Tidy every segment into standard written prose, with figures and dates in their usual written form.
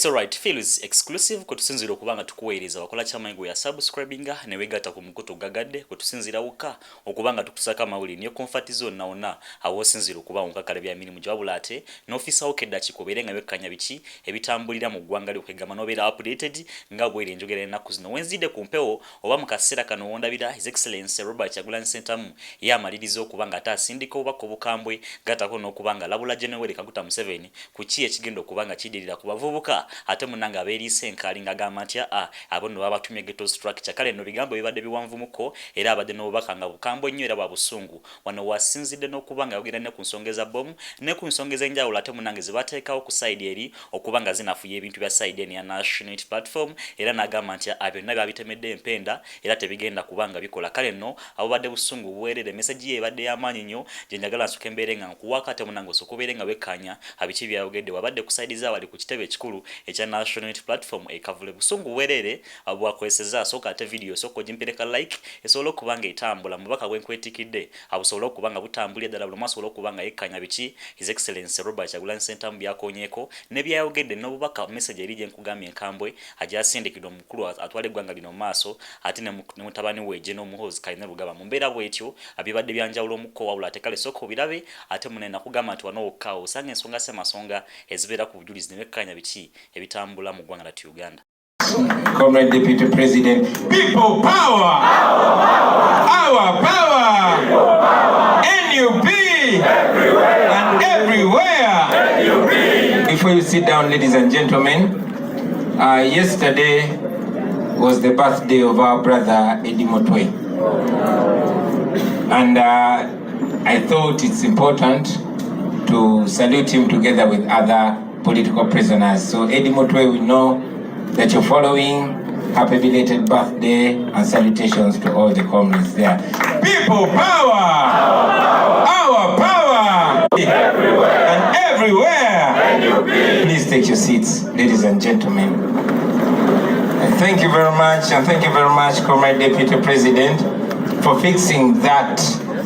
Yes, alright. Feel is exclusive kutusinzira okubanga tukuweereza wakola kyamayigo ya subscribinga ne wegatta ku mukutu gagadde kutusinzira wuka okubanga tukusaka mawuli niyo comfort zone naona awosinzira okuba onkakale bya mirimu jwabula ate n'ofisa okedda kikobere nga bekkanya biki ebitambulira mu ggwanga ly'okwegama nobeera updated nga bwere enjogera ennaku zino wenzidde ku mpewo oba mu kaseera kano wondabira His Excellency Robert Kyagulanyi Ssentamu yamaliriza okubanga ate asindika obubaka obukambwe gattako n'okubanga labula Gen.M7 kuki ekigenda okubanga kidirira ku bavubuka ate munanga abeeriise enkalinga agamba nti abo nno babatumye ghetto structure kale nno bigambo bibadde biwanvumuko era abadde n'obubaka nga bukambwe nnyo era bwa busungu wano wasinzidde n'okubanga yogera ne ku nsonga eza bomu ne ku nsonga ez'enjawulo ate munange zibateekawo ku side eri okubanga zinafuya ebintu bya side eni ya national unity platform era n'agamba nti byonna byabitemedde empenda era tebigenda kubanga bikola kale nno abo badde busungu buweerere message ye ebadde y'amaanyi nnyo gye njagala nsooke mbeere nga nkuwaako ate munange osooka obeere nga wekkanya abiki byayogedde wabadde ku side zaawali ku kitebe ekikulu ekya national unity platform ekavule busungu buweerere abwakozesezza asooka ate video sooka ogimpereka like esobola okubanga etambula mubaka gwenkwetikidde abusobola okubanga butambulira ddala buli mwasobola okubanga yekkanya biki His Excellency Robert Kyagulanyi Ssentamu byakonyeeko ne byayogedde n'obubaka message eri gye nkugambye enkambwe agyasindikidde omukulu atwala eggwanga lino mu maaso ate ne mutabani we Gen.M7 Kayina Lugaba mu mbeera bw'etyo abibadde byanjawulo omukko wabula ate kale sooka obirabe ate munene nakugamba nti wano wokka osanga ensonga ssemasonga ezibeera ku bujulizi ne bekkanya biki ebitambula mu ggwanga lyattu Uganda. Comrade Deputy President, people power! Our power! NUP! Everywhere! And everywhere! NUP! Before you sit down, ladies and gentlemen, yesterday was the birthday of our brother Eddie Motwe. And I thought it's important to salute him together with other political prisoners. So Eddie Motwe, we know that you're following. Happy belated birthday and salutations to all the comrades there. People power! Our power! Everywhere! And everywhere! Please take your seats, ladies and gentlemen. Thank you very much, and thank you very much, Comrade Deputy President, for fixing that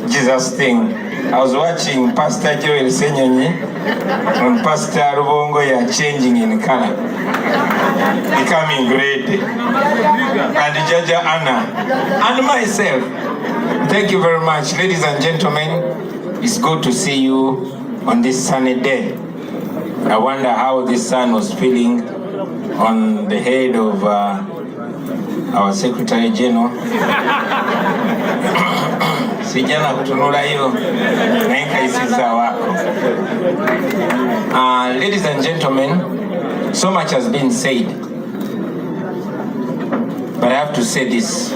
Jesus thing. I was watching Pastor Joel Senyonyi and Pastor Rubongo are changing in color, becoming red, and Jaja Anna, and myself. Thank you very much, ladies and gentlemen. It's good to see you on this sunny day. I wonder how this sun was feeling on the head of our Secretary General. Sijana kutunula hiyo naika isisa wako. Ladies and gentlemen, so much has been said, but I have to say this,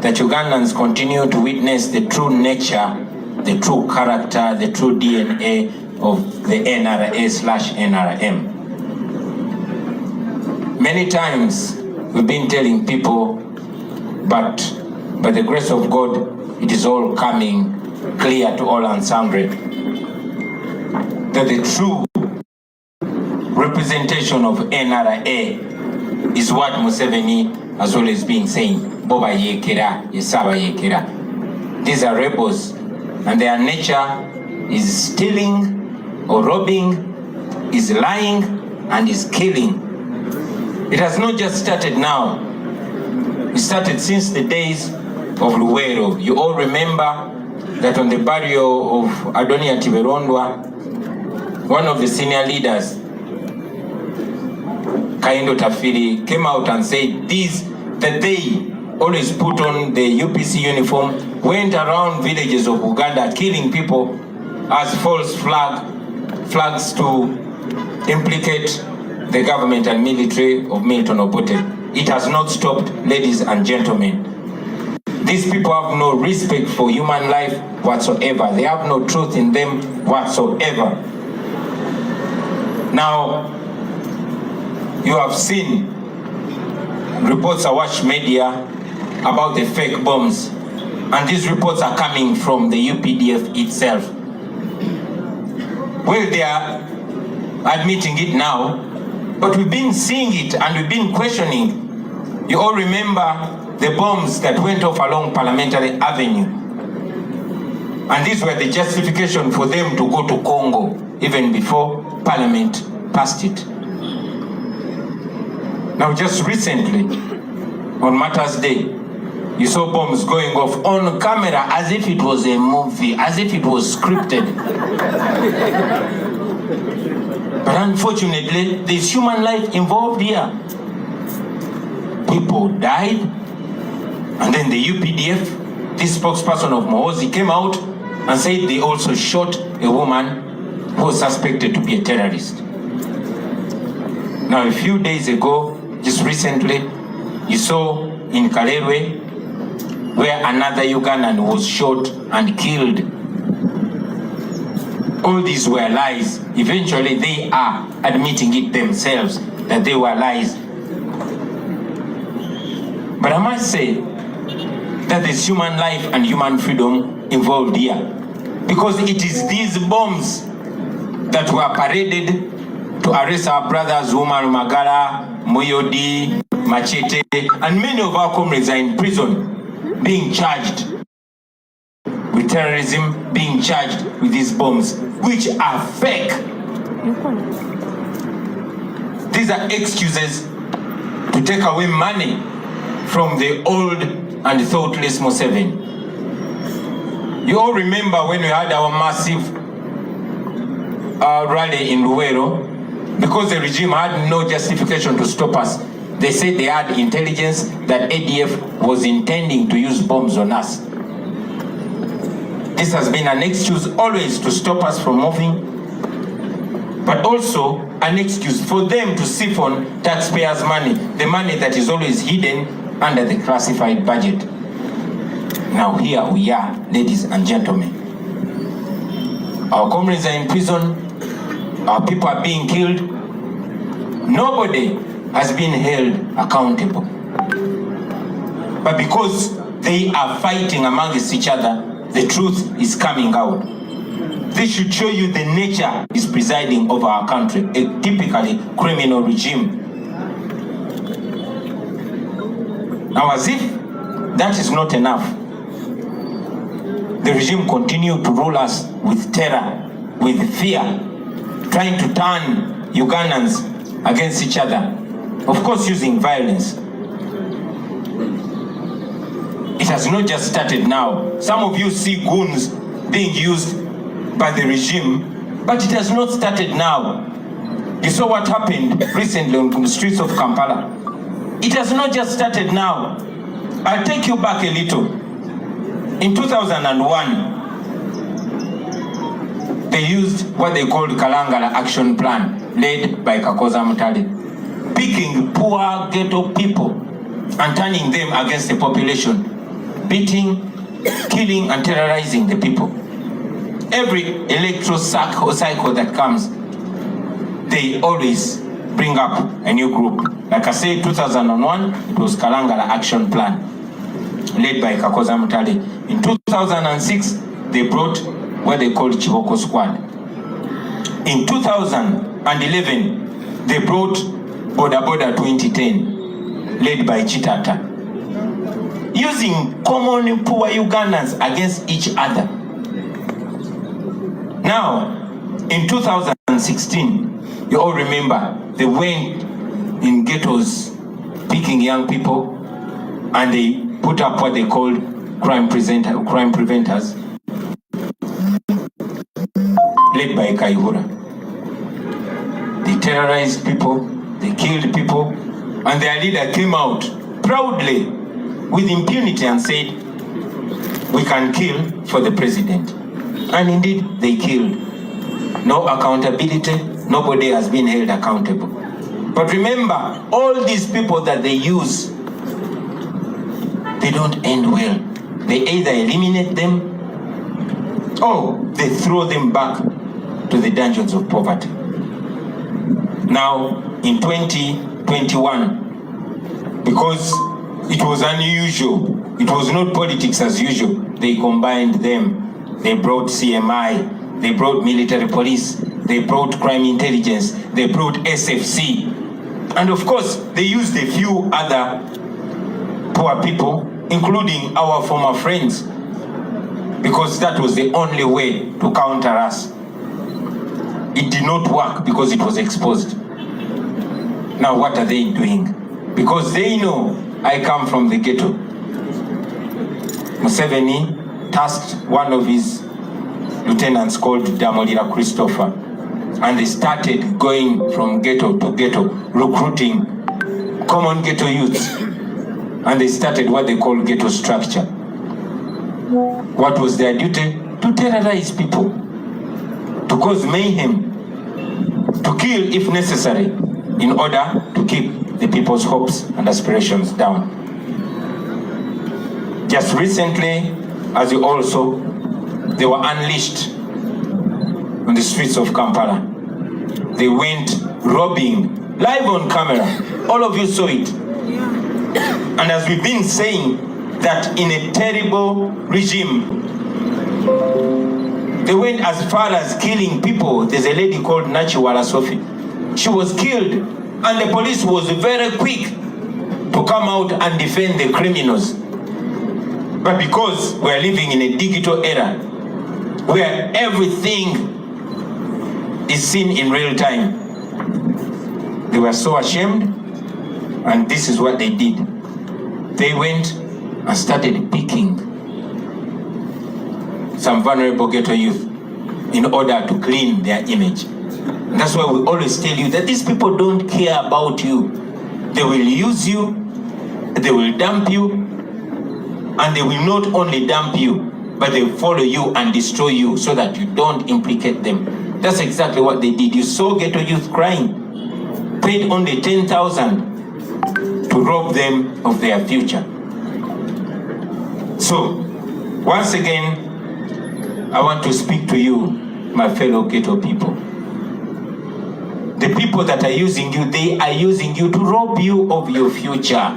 that Ugandans continue to witness the true nature, the true character, the true DNA of the NRA/NRM. Many times we've been telling people, but by the grace of God, it is all coming clear to all and sundry, that the true representation of NRA is what Museveni has always been saying. Boba yekera, yesaba yekera. These are rebels, and their nature is stealing or robbing, is lying, and is killing. It has not just started now. It started since the days of Luwero. You all remember that on the burial of Adonia Tiberondwa, one of the senior leaders, Kaindo Tafiri, came out and said that they always put on the UPC uniform, went around villages of Uganda killing people as false flags to implicate the government and military of Milton Obote. It has not stopped, ladies and gentlemen. These people have no respect for human life whatsoever. They have no truth in them whatsoever. Now, you have seen reports are watched media about the fake bombs, and these reports are coming from the UPDF itself. Well, they are admitting it now, but we've been seeing it and we've been questioning. You all remember the bombs that went off along Parliamentary Avenue. And these were the justification for them to go to Congo even before Parliament passed it. Now, just recently, on Martyrs' Day, you saw bombs going off on camera as if it was a movie, as if it was scripted. But unfortunately, there's human life involved here. People died, and then the UPDF, this spokesperson of Mohozi, came out and said they also shot a woman who was suspected to be a terrorist. Now, a few days ago, just recently, you saw in Kalerwe, where another Ugandan was shot and killed. All these were lies. Eventually, they are admitting it themselves that they were lies. But I must say that there's human life and human freedom involved here, because it is these bombs that were paraded to arrest our brothers Umar Magala, Moyodi, Machete, and many of our comrades are in prison, being charged with terrorism, being charged with these bombs, which are fake. These are excuses to take away money from the old and thoughtless Museveni. You all remember when we had our massive rally in Luwero, because the regime had no justification to stop us. They said they had intelligence that ADF was intending to use bombs on us. This has been an excuse always to stop us from moving, but also an excuse for them to siphon taxpayers' money, the money that is always hidden under the classified budget. Now here we are, ladies and gentlemen. Our comrades are in prison, our people are being killed. Nobody has been held accountable. But because they are fighting amongst each other, the truth is coming out. This should show you the nature is presiding over our country, a typically criminal regime. Now, as if that is not enough, the regime continued to rule us with terror, with fear, trying to turn Ugandans against each other, of course using violence. It has not just started now. Some of you see goons being used by the regime, but it has not started now. You saw what happened recently on the streets of Kampala. It has not just started now. I'll take you back a little. In 2001, they used what they called Kalangala Action Plan, led by Kakoza Mutale, picking poor ghetto people and turning them against the population, beating, killing, and terrorizing the people. Every electoral cycle that comes, they always bring up a new group. Like I said, 2001, it was Kalangala Action Plan, led by Kakoza Mutale. In 2006, they brought what they called Chiboko Squad. In 2011, they brought Boda Boda 2010, led by Chitata, using common poor Ugandans against each other. Now, in 2016, you all remember, they went in ghettos picking young people, and they put up what they called crime preventers, led by Kaihura. They terrorized people, they killed people, and their leader came out proudly with impunity and said, we can kill for the president. And indeed, they killed. No accountability, nobody has been held accountable. But remember, all these people that they use, they don't end well. They either eliminate them or they throw them back to the dungeons of poverty. Now, in 2021, because it was unusual, it was not politics as usual, they combined them. They brought CMI, they brought military police, they brought crime intelligence, they brought SFC. And of course, they used a few other poor people, including our former friends, because that was the only way to counter us. It did not work because it was exposed. Now what are they doing? because they know I come from the ghetto. Museveni tasked one of his lieutenants called Damolira Christopher, and they started going from ghetto to ghetto, recruiting common ghetto youths, and they started what they call ghetto structure. What was their duty? To terrorize people, to cause mayhem, to kill if necessary, in order to keep the people's hopes and aspirations down. Just recently, as you all saw, they were unleashed on the streets of Kampala. They went robbing, live on camera. All of you saw it. And as we've been saying, that in a terrible regime, they went as far as killing people. There's a lady called Nachiwala Sophie. She was killed, and the police was very quick to come out and defend the criminals. But because we're living in a digital era where everything is seen in real time, they were so ashamed, and this is what they did. They went and started picking some vulnerable ghetto youth in order to clean their image. And that's why we always tell you that these people don't care about you. They will use you, they will dump you, and they will not only dump you, but they will follow you and destroy you so that you don't implicate them. That's exactly what they did. You saw ghetto youth crying, paid only 10,000 to rob them of their future. So, once again, I want to speak to you, my fellow ghetto people. The people that are using you, they are using you to rob you of your future.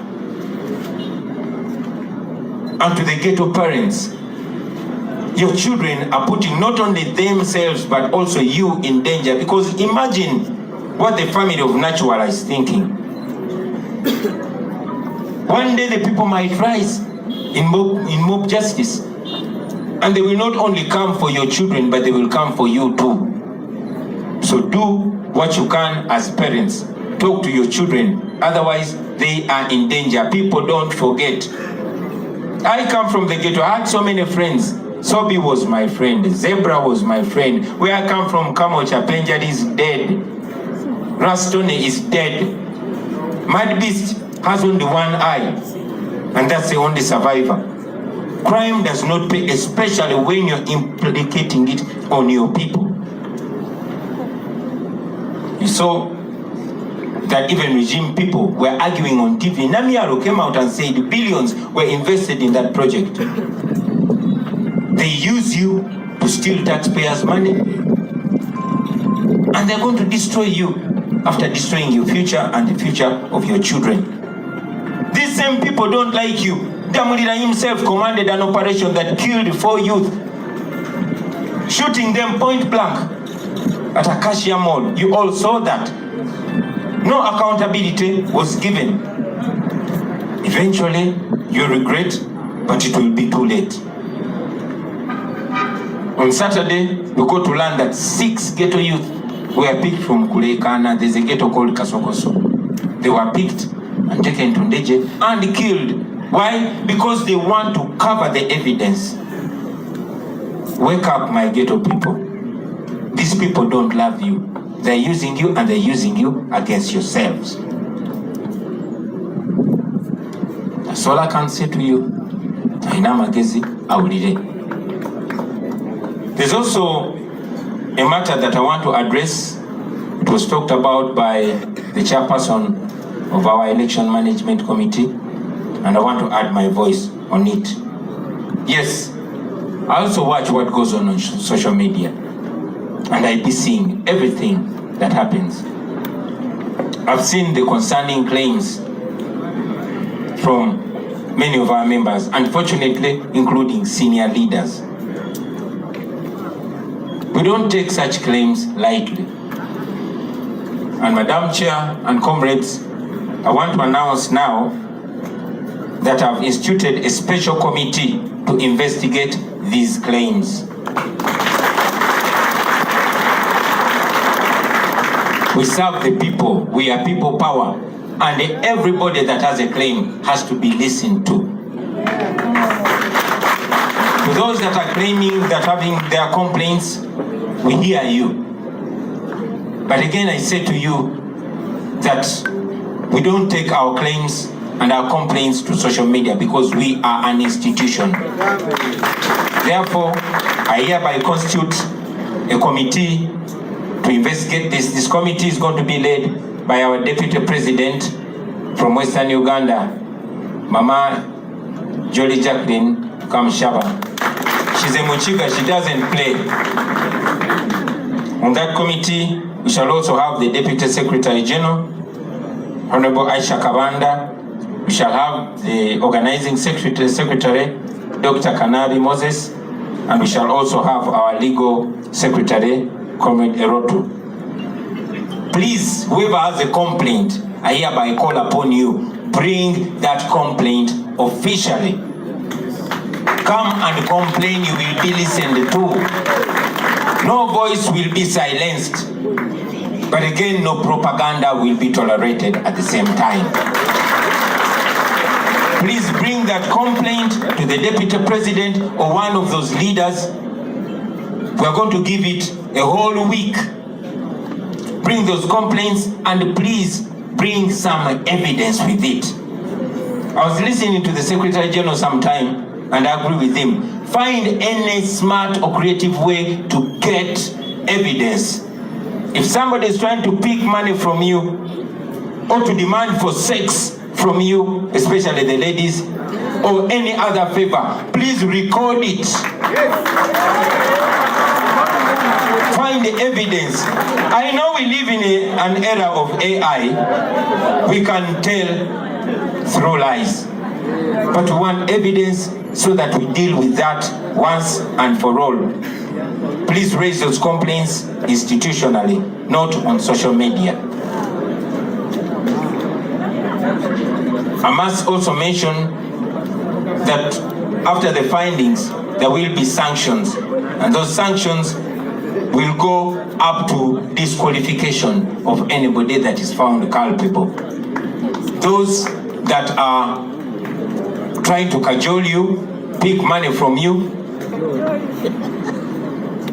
And to the ghetto parents, your children are putting not only themselves but also you in danger, because imagine what the family of Nachiwala is thinking. One day the people might rise in mob justice, and they will not only come for your children, but they will come for you too. So do what you can as parents. Talk to your children, otherwise they are in danger. People don't forget. I come from the ghetto. I had so many friends. Sobi was my friend. Zebra was my friend. Where I come from, Kamocha Penjari is dead. Rastone is dead. Mad Beast has only one eye, and that's the only survivor. Crime does not pay, especially when you're implicating it on your people. You saw that even regime people were arguing on TV. Namiaro came out and said billions were invested in that project. They use you to steal taxpayers' money, and they're going to destroy you after destroying your future and the future of your children. These same people don't like you. Damolira himself commanded an operation that killed 4 youth, shooting them point blank at Acacia Mall. You all saw that. No accountability was given. Eventually, you regret, but it will be too late. On Saturday, we got to learn that 6 ghetto youth were picked from Kulekana. There's a ghetto called Kasokoso. They were picked and taken to Ndeje and killed. Why? Because they want to cover the evidence. Wake up, my ghetto people. These people don't love you. They're using you, and they're using you against yourselves. That's all I can say to you. There's also a matter that I want to address. It was talked about by the chairperson of our election management committee, and I want to add my voice on it. Yes, I also watch what goes on social media, and I be seeing everything that happens. I've seen the concerning claims from many of our members, unfortunately, including senior leaders. We don't take such claims lightly. And Madam Chair and comrades, I want to announce now that I've instituted a special committee to investigate these claims. We serve the people. We are people power. and everybody that has a claim has to be listened to. To those that are claiming that having their complaints, we hear you. But again, I say to you that we don't take our claims and our complaints to social media because we are an institution. Therefore, I hereby constitute a committee to investigate this. This committee is going to be led by our Deputy President from Western Uganda, Mama Jolie Jacqueline Kamshaba. She's a Muchiga, she doesn't play. On that committee, we shall also have the Deputy Secretary General, Honorable Aisha Kabanda. We shall have the Organizing Secretary, Dr. Kanabi Moses, and we shall also have our Legal Secretary, Comrade Erotu. Please, whoever has a complaint, I hereby call upon you, bring that complaint officially. Come and complain, you will be listened to. No voice will be silenced. But again, no propaganda will be tolerated at the same time. Please bring that complaint to the Deputy President or one of those leaders. We are going to give it a whole week. Bring those complaints and please bring some evidence with it. I was listening to the Secretary General sometime and I agree with him. Find any smart or creative way to get evidence. If somebody is trying to pick money from you or to demand for sex from you, especially the ladies, or any other favor, please record it. Find the evidence. I know we live in an era of AI. We can tell through lies. But we want evidence so that we deal with that once and for all. Please raise those complaints institutionally, not on social media. I must also mention that after the findings, there will be sanctions, and those sanctions will go up to disqualification of anybody that is found culpable. Those that are trying to cajole you, pick money from you,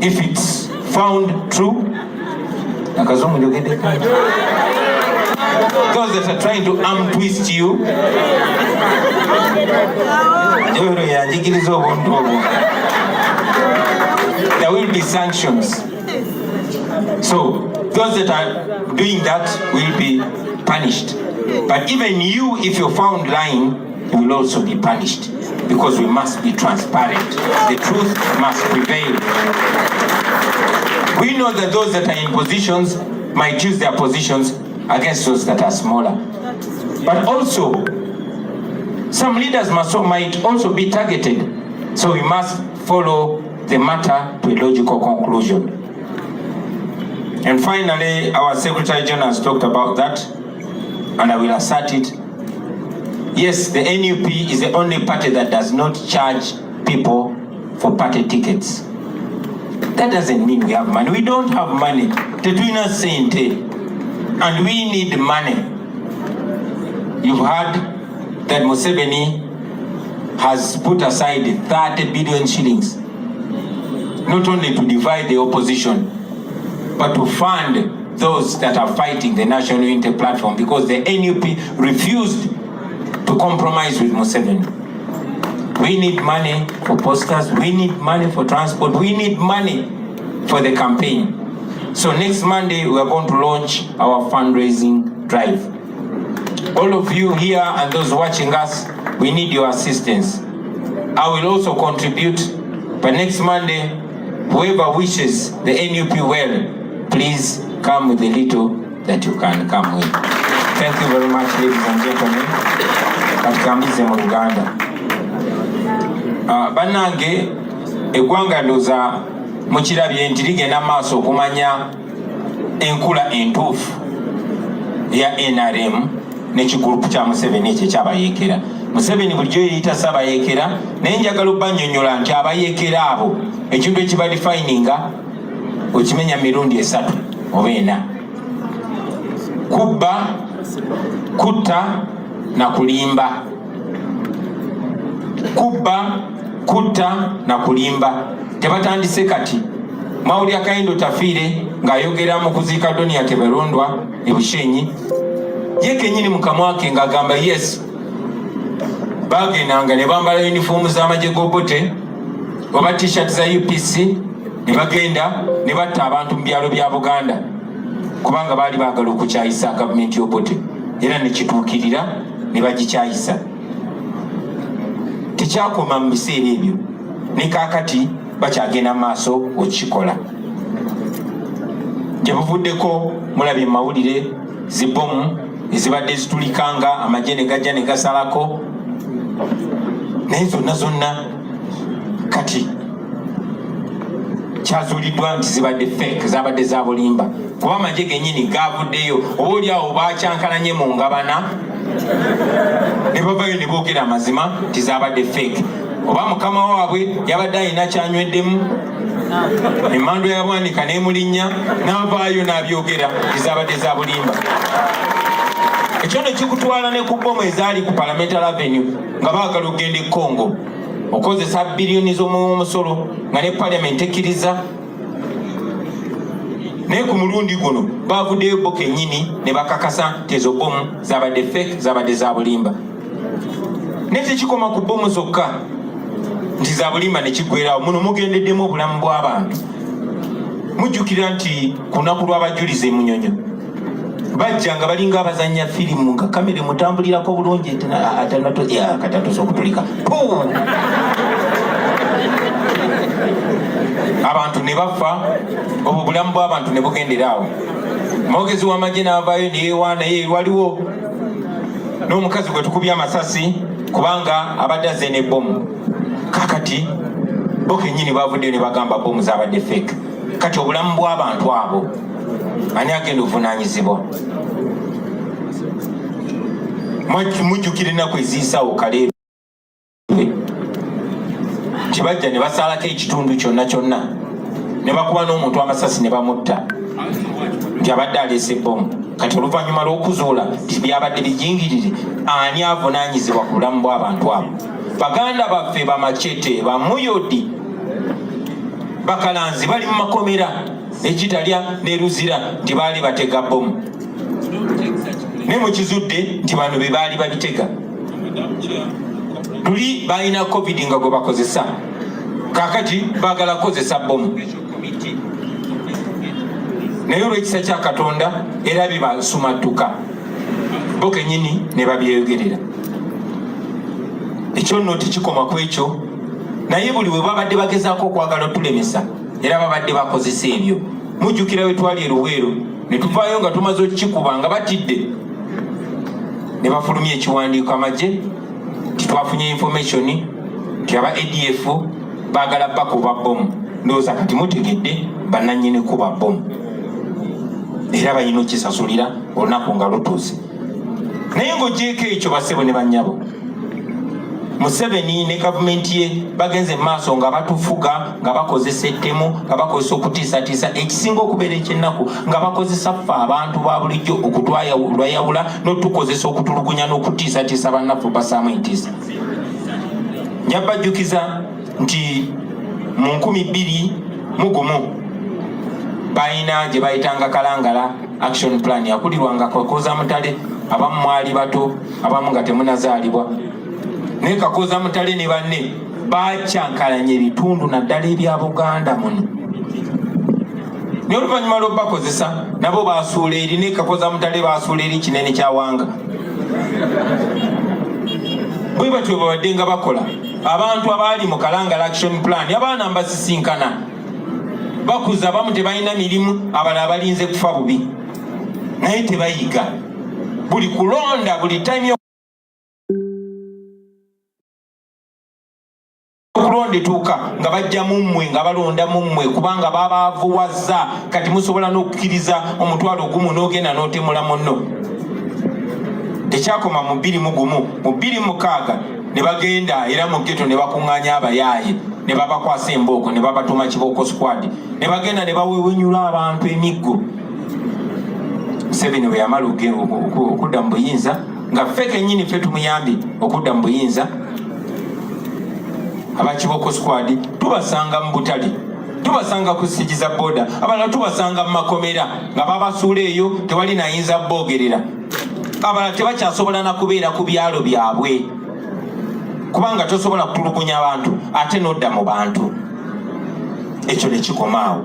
if it's found true, those that are trying to arm twist you, there will be sanctions. So those that are doing that will be punished. But even you, if you're found lying, you will also be punished, because we must be transparent. The truth must prevail. We know that those that are in positions might use their positions against those that are smaller. But also, some leaders might also be targeted. So we must follow the matter to a logical conclusion. And finally, our Secretary General has talked about that, and I will assert it. Yes, the NUP is the only party that does not charge people for party tickets. That doesn't mean we have money. We don't have money. And we need money. You've heard that Museveni has put aside 30 billion shillings, not only to divide the opposition, but to fund those that are fighting the National Unity Platform, because the NUP refused to compromise with Museveni. We need money for posters, we need money for transport, we need money for the campaign. So next Monday, we are going to launch our fundraising drive. All of you here and those watching us, we need your assistance. I will also contribute, but next Monday, whoever wishes the NUP well, please come with the little that you can come with. Thank you very much, ladies and gentlemen. Katukambize mu Uganda. Banange, eggwanga ndoza mukirabye nti ligenda maaso okumanya enkula entuufu ya NRM n'ekigulupu kya Museveni ekyo ekyabayeekera. Museveni bulijjo yeyita Ssabayeekera, naye njagala obbanyonnyola nti abayeekera abo ekintu ekibadifininga okimenya mirundi 3 oba 4. Kubba kutta na kulimba. Kubba, kutta na kulimba. Tebatandise kati mawulira Kayindo tafiire ng'ayogera mu kuziika Doniya Teberondwa e Bushenyi, ye kennyini mu kamwa ke ng'agamba yes bagendanga ne bambala yunifoomu z'amagye g'Obote oba t-shirt za UPC ne bagenda ne batta abantu mu byalo bya Buganda kubanga baali baagala okukyayisa gavumenti y'Obote era ne kituukirira ne bagikyayisa. Tekyakoma mu biseera ebyo ne kaakati bakyagenda mu maaso okukikola. Gye buvuddeko mulabye mu mawulire zibbomu ezibadde zitulikanga amagye ne gajja ne gasalako, naye zonna kati kyazuuliddwa nti zibadde fake, zabadde za bulimba kuba amagye gennyini gaavuddeyo oba oliawo bakyankalanye mu ngabana ne bavayo ne boogera amazima nti zabadde fake, oba mukama waabwe yabadde alina kyanyweddemu emmando yabwanika n'emulinnya n'avaayo n'abyogera nti zabadde za bulimba. Ekyo ne kikutwala ne ku bbomu ezaali ku Parliamentary Avenue nga baagala okugenda e Congo okozesa biliyoni z'omusolo nga ne Parliament ekkiriza, naye ku mulundi guno baavuddeyo bo kennyini ne bakakasa nti ezo bbomu zabadde fake, zabadde za bulimba. Naye tekikoma ku bbomu zokka nti za bulimba ne kiggweerawo. Muno mugendeddemu obulamu bw'abantu. Mujjukira nti ku lunaku lw'abajulizi e Munyonyo bajja nga balinga abazannya firimu nga kamera mutambulirako bulungi katatoza okutulika abantu ne bafa, obwo bulamu bw'abantu ne bugenderaawo. Mwogezi w'amagye n'avaayo ne yeewaana ye waliwo n'omukazi gwe tukubye amasasi kubanga abadde azze n'ebbomu. Kakati bo kennyini baavuddeyo ne bagamba bbomu zabadde fake. Kati obulamu bw'abantu abo ani agenda obuvunaanyizibwa? Mujjukira ennaku eziyisawo kale nti bajja ne basaalako ekitundu kyonna ne bakuba n'omuntu amasasi ne bamutta nti abadde aleese ebbomu. Kati oluvannyuma lw'okuzuula nti byabadde bijingirire, ani avunaanyizibwa ku bulamu bw'abantu abo? Baganda baffe bamacete bamuyodi bakalanzi bali mu makomera ekitalya ne Luzira nti baali batega bbomu, ne mu Kizudde nti bano be baali babitega. Luli balina covid nga gwe bakozesa, kakati baagala kukozesa bbomu. Naye olw'ekisa kya Katonda era bibasumattuka bo kennyini ne babyeyogerera. Ekyo nno tekikoma ku ekyo, naye buli bwe babadde bagezaako okwagala otulemesa era babadde bakozesa ebyo. Mujjukira we twali e Luweero ne tuvaayo nga tumaze okukikuba nga batidde ne bafulumya ekiwandiiko amagye nti twafunye information nti aba ADF baagala bakuba bbomu. Ndowooza kati mutegedde bannannyini kuba bbomu era balina okisasulira olunaku nga lutuuse. Naye ng'ogyeko ekyo bassebo ne bannyabo, Museveni ne gavumenti ye bagenze maaso nga batufuga nga bakozesa ettemu nga bakozesa okutiisatiisa, ekisinga okubeera ekyennaku nga bakozesa ffe abantu ba bulijjo okutwayawula n'otukozesa okutulugunya n'okutiisatiisa bannaffe basaamu entiisa. Nja bajjukiza nti mu 2021 balina gye bayitanga Kalangala action plan yakulirwanga Kakoza Mutale, abamu mwali bato abamu nga temunazaalibwa. Naye Kakoza Mutale ne banne bakyankalanya ebitundu naddala ebya Buganda muno. Naye oluvannyuma lw'obakozesa nabo baasuula eri, ne Kakoza Mutale baasuula eri kinene kya Wanga. Bwe batyo babadde nga bakola abantu abaali mu Kalangala action plan, abaana mbasisinkana bakuza, abamu tebalina mirimu, abalala balinze kufa bubi, naye tebayiga. Buli kulonda, buli time okulonda etuuka nga bajja mu mmwe nga balonda mu mmwe kubanga babaavuwazza. Kati musobola n'okukkiriza omutwalo ogumu n'ogenda n'otemula munno. Tekyakoma mu 21, mu 26 ne bagenda era mu Ghetto ne bakuŋŋaanya abayaaye ne babakwasa embooko ne babatuma Kibooko squad, ne bagenda ne bawewenyula abantu emiggo. Museveni we yamala okudda mu buyinza nga ffe kennyini ffe tumuyambye okudda mu buyinza. Abakiboko squad tubasanga mu butale, tubasanga ku sigi za boda, abalala tubasanga mu makomera nga babasuula eyo tewali nayinza boogerera, abalala tebakyasobola na kubeera ku byalo byabwe kubanga tosobola kutulugunya abantu ate nodda mu bantu. Ekyo ne kikomaawo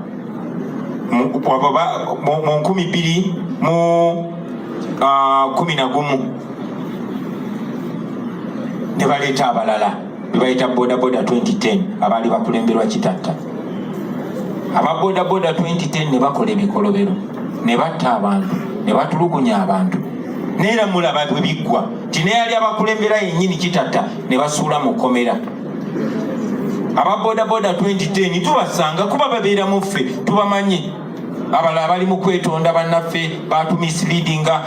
mu 2011 ne baleeta abalala bebayita bodaboda 2010 abaali bakulemberwa Kitatta. Aba bodaboda 2010 ne bakola ebikolobero ne batta abantu ne batulugunya abantu, neera mulaba bwe biggwa ti neyali abakulembera yennyini Kitatta ne basuula mu kkomera. Aba bodaboda 2010 tubasanga kuba babeera mu ffe tubamanyi, abalala bali mu kwetonda bannaffe batumisleadinga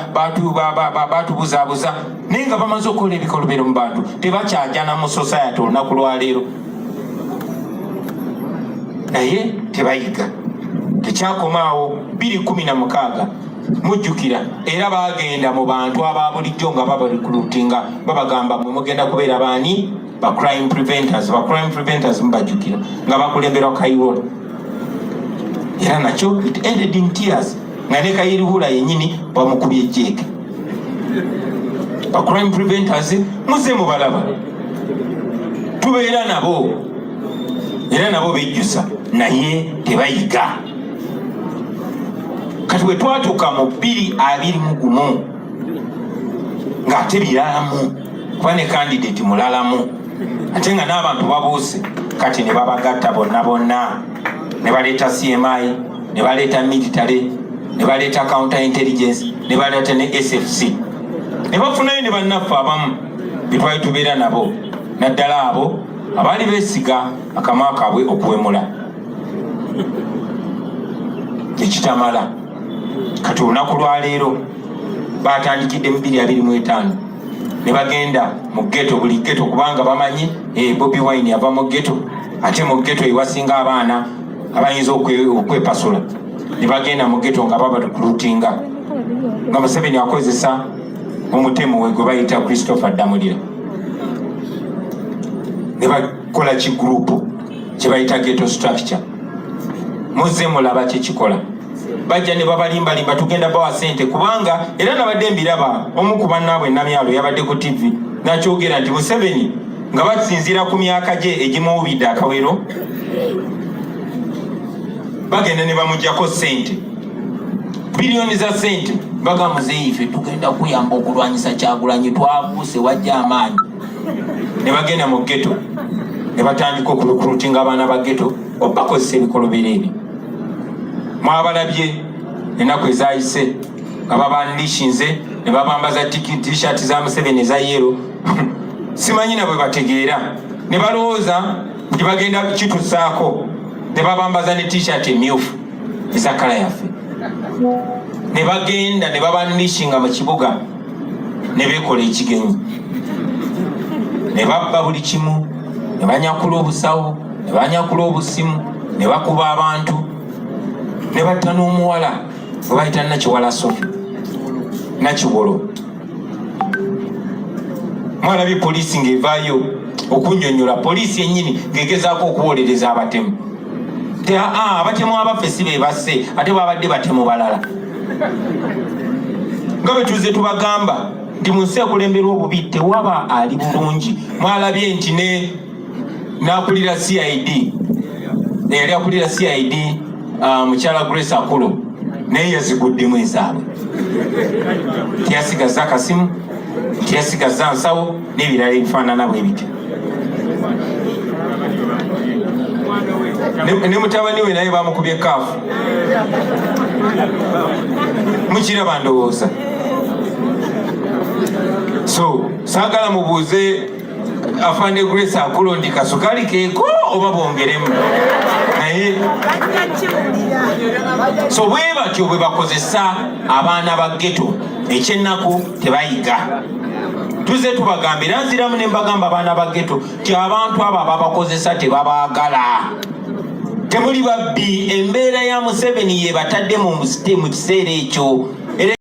batubuzaabuza naye nga bamaze okukola ebikolobero mu bantu tebakyajana mu society olunaku lwaleero, naye tebayiga. Tekyakomaawo 2016 mujjukira era bagenda mu bantu aba bulijjo nga babarecruitinga babagamba mwe mugenda kubeera baani ba crime preventers mubajjukira nga bakulemberwa Kaiwola. Era nakyo it ended in tears nga ne Kayirihura yennyini bamukubye ejjeeke. Ba crime preventers muze mubalaba, tubeera nabo era nabo bejjusa naye tebayiga. Kati bwe twatuuka mu 2021 ng'ate biralamu kuba ne candidate mulalamu ate nga n'abantu babuuse, kati ne babagatta bonna ne baleeta CMI, ne baleeta military, ne baleeta counter intelligence, ne baleeta ne SFC, ne bafunayo ne bannaffe abamu betwali tubeera nabo, naddala abo abaali beesiga akamwa kaabwe okuwemula. Ekitamala kati olunaku lwaleero batandikidde mu 2025 ne bagenda mu ghetto, buli ghetto kubanga bamanyi Bobiwine yava mu ghetto, ate mu ghetto ewasinga abaana abayinza okwepasula, ne bagenda mu ghetto nga babarecruitinga nga Museveni akozesa omutemu we gwe bayita Christopher Damulira, ne bakola kigurupu kye bayita ghetto structure. Muzze mulaba kyekikola, bajja ne babalimbalimba tugenda bawa sente kubanga era nabadde mbiraba omu ku bannaabwe Namyalo yabadde ku TV nakyogera nti Museveni nga basinziira ku myaka gye egimuwubidde akawero bagenda ne bamugyako sente biliyoni za sente baga muzeeyi ffe tugenda kuyamba okulwanyisa Kyagulanyi twabuuse wajja amaanyi. Ne bagenda mu ghetto ne batandika okurecruitinga abaana ba ghetto obakozesa ebikolobero ebyo. Mwabalabye ennaku ezayise nga babanlishinze ne babambaza t-shirt za Museveni eza yero simanyi na bwe bategeera ne balowooza nti bagenda kitusaako, ne babambaza ne t-shirt emyufu eza kala yaffe, ne bagenda ne babanlishinga mu kibuga ne beekola ekigenyi, ne babba buli kimu, ne banyakula obusawo, ne banyakula obusimu, ne bakuba abantu, ne batta n'omuwala gwe bayita Nakiwala Sofi Nakiwolo. Mwalabye poliisi ng'evaayo okunnyonnyola, poliisi yennyini ng'egezaako okuwolereza abatemu. Abatemu abaffe si be basse ate babadde batemu balala. Nga bwe tuzze tubagamba nti mu nsi ekulemberwa obubi tewaba ali bulungi. Mwalabye nti n'akulira CID, eyali akulira CID mukyala Grace Akulo naye yaziguddemu ezaabwe, tiyasigaza akasimu, tiyasigaza nsawo n'ebirala ebifaanana bwe bityo. Ne mutabani we naye bamukubye kaafu, mukiraba ndowooza. So saagala mubuuze afande Grace Akulo ndi kasukali keeko oba bongeremu naye so bwe batyo bwe bakozesa abaana ba ghetto ekyennaku tebayiga. Tuze tubagambira nziramu ne mbagamba abaana ba ghetto ti abantu abo ababakozesa tebabaagala, temuli babbi. Embeera ya Museveni ye batadde mu kiseera ekyo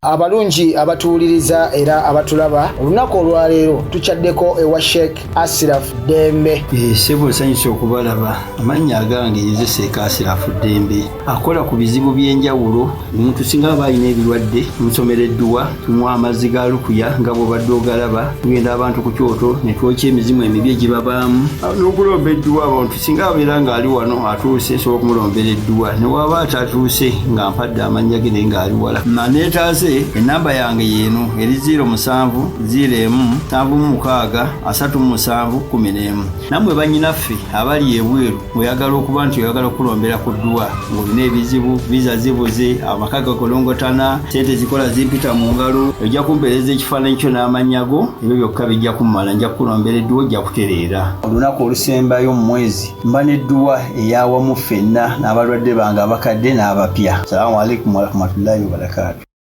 Abalungi abatuwuliriza era abatulaba olunaku olwaleero tukyaddeko ewa Sheikh Asiraf Dembe. Sebo sanyusa okubalaba. Amannya agange nze Sheikh Asiraf Dembe. Akola ku bizibu by'enjawulo. Omuntu singa aba alina ebirwadde musomereddwa tunywa amazzi ga lukuya nga bw'obadde ogalaba. Tugenda abantu ku kyoto ne twokya emizimu emibi egibabaamu. N'okulomba edduwa abantu singa abeera ng'ali wano atuuse sobola okumulombera edduwa. Ne waba atatuuse nga mpadde amannya ge naye ng'ali wala. Neetaase enamba yange yeeno eri 0707363711. Nammwe bannyinaffe abali ebweru oyagala okuba nti oyagala okulombera ku dduwa ng'olina ebizibu viza zibuze amaka gakolongotana sente zikola zimpita mu ngalo ojja kumpeereza ekifaananyi kyo n'amannya go ebyo byokka bijja kummala nja kukulombera edduwa ojja kutereera. Olunaku olusembayo mu mwezi mba n'edduwa ey'awamu ffenna n'abalwadde bange abakadde n'abapya. Salaamu alaikum warahmatullahi wabarakatuh.